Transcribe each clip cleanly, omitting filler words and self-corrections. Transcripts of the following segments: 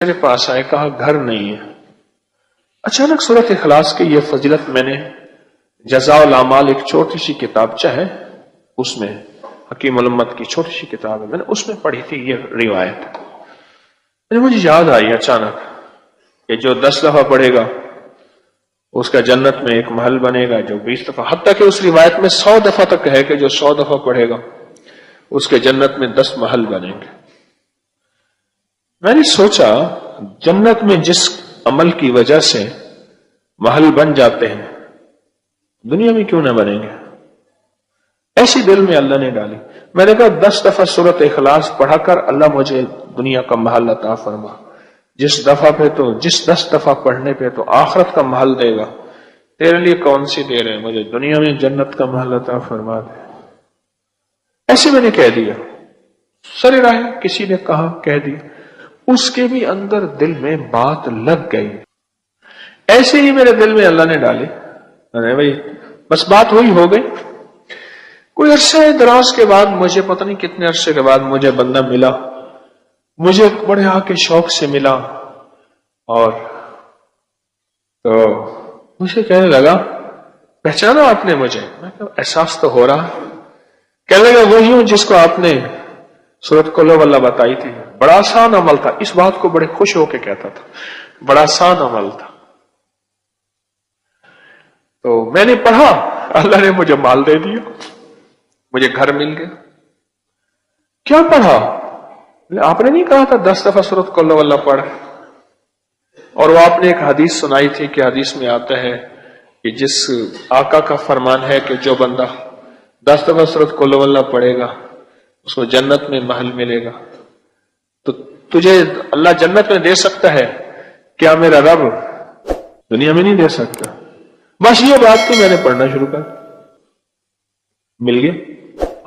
میرے پاس آئے، کہا گھر نہیں ہے۔ اچانک سورۃ اخلاص کی یہ فضیلت میں نے جزاء الاعمال ایک چھوٹی سی کتابچہ ہے، اس میں حکیم الامت کی چھوٹی سی کتاب ہے، میں نے اس میں پڑھی تھی یہ روایت۔ مجھے یاد آئی اچانک کہ جو 10 دفعہ پڑھے گا اس کا جنت میں ایک محل بنے گا، جو 20 دفعہ، حتیٰ کہ اس روایت میں 100 دفعہ تک ہے کہ جو 100 دفعہ پڑھے گا اس کے جنت میں 10 محل بنیں گے۔ میں نے سوچا جنت میں جس عمل کی وجہ سے محل بن جاتے ہیں دنیا میں کیوں نہ بنیں گے؟ ایسی دل میں اللہ نے ڈالی۔ میں نے کہا 10 دفعہ سورۃ اخلاص پڑھا کر اللہ مجھے دنیا کا محل عطا فرما، جس 10 دفعہ پڑھنے پہ تو آخرت کا محل دے گا، تیرے لیے کون سی دیر ہے، مجھے دنیا میں جنت کا محل عطا فرما دے۔ ایسے میں نے کہہ دیا، سر راہ کسی نے کہا، کہہ دیا، اس کے بھی اندر دل میں بات لگ گئی۔ ایسے ہی میرے دل میں اللہ نے ڈالی، ارے بھائی بس بات ہوئی، ہو گئی۔ کوئی عرصہ دراز کے بعد، مجھے پتہ نہیں کتنے عرصے کے بعد مجھے بندہ ملا، مجھے بڑے آ کے شوق سے ملا، اور تو مجھے کہنے لگا پہچانا آپ نے مجھے؟ میں کہا احساس تو ہو رہا۔ کہنے لگا وہی ہوں جس کو آپ نے سورۃ قل ہو اللہ بتائی تھی، بڑا آسان عمل تھا، اس بات کو بڑے خوش ہو کے کہتا تھا، بڑا آسان عمل تھا۔ تو میں نے پڑھا، اللہ نے مجھے مال دے دیا، مجھے گھر مل گیا۔ کیا پڑھا؟ آپ نے نہیں کہا تھا 10 دفعہ سورۃ قل ہو اللہ پڑھ؟ اور وہ آپ نے ایک حدیث سنائی تھی کہ حدیث میں آتا ہے کہ جس آقا کا فرمان ہے کہ جو بندہ 10 دفعہ سورۃ قل ہو اللہ پڑھے گا اس کو جنت میں محل ملے گا۔ تو تجھے اللہ جنت میں دے سکتا ہے، کیا میرا رب دنیا میں نہیں دے سکتا؟ بس یہ بات تھی، میں نے پڑھنا شروع کر، مل گیا۔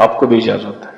آپ کو بھی اجازت ہے۔